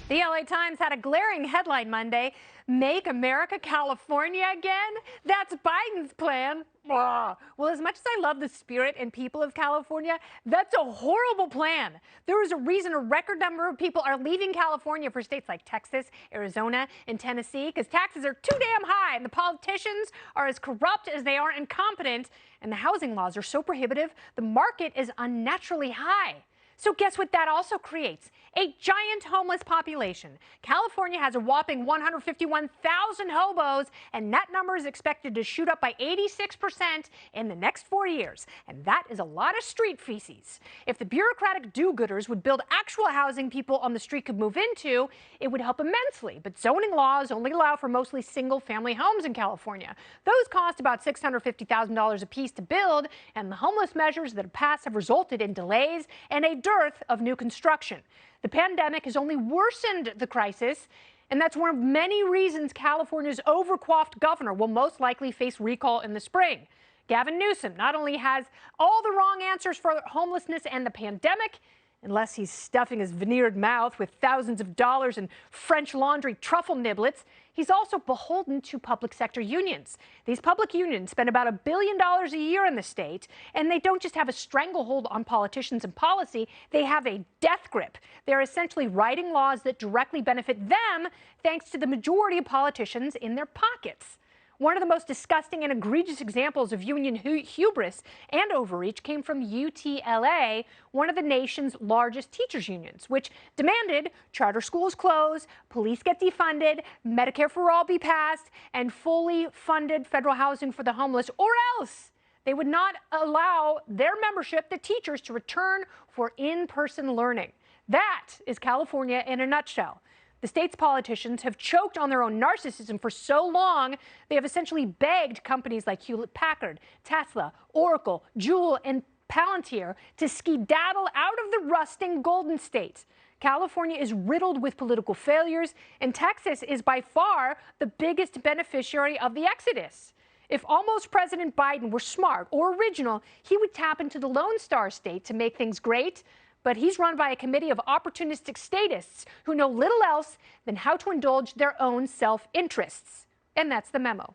The LA Times had a glaring headline Monday: Make America California Again? That's Biden's plan. Blah. Well, as much as I love the spirit and people of California, that's a horrible plan. There is a reason a record number of people are leaving California for states like Texas, Arizona, and Tennessee, because taxes are too damn high and the politicians are as corrupt as they are incompetent, and the housing laws are so prohibitive, the market is unnaturally high. So guess what that also creates? A giant homeless population. California has a whopping 151,000 hobos, and that number is expected to shoot up by 86% in the next 4 years. And that is a lot of street feces. If the bureaucratic do-gooders would build actual housing people on the street could move into, it would help immensely. But zoning laws only allow for mostly single-family homes in California. Those cost about $650,000 a piece to build, and the homeless measures that have passed have resulted in delays and a dearth of new construction. The pandemic has only worsened the crisis, and that's one of many reasons California's overquaffed governor will most likely face recall in the spring. Gavin Newsom not only has all the wrong answers for homelessness and the pandemic, unless he's stuffing his veneered mouth with thousands of dollars in French laundry truffle niblets, he's also beholden to public sector unions. These public unions spend about $1 billion a year in the state, and they don't just have a stranglehold on politicians and policy, they have a death grip. They're essentially writing laws that directly benefit them thanks to the majority of politicians in their pockets. One of the most disgusting and egregious examples of union hubris and overreach came from UTLA, one of the nation's largest teachers' unions, which demanded charter schools close, police get defunded, Medicare for all be passed, and fully funded federal housing for the homeless, or else they would not allow their membership, the teachers, to return for in-person learning. That is California in a nutshell. The state's politicians have choked on their own narcissism for so long, they have essentially begged companies like Hewlett-Packard, Tesla, Oracle, Juul, and Palantir to skedaddle out of the rusting Golden State. California is riddled with political failures, and Texas is by far the biggest beneficiary of the exodus. If almost President Biden were smart or original, he would tap into the Lone Star State to make things great. But he's run by a committee of opportunistic statists who know little else than how to indulge their own self-interests. And that's the memo.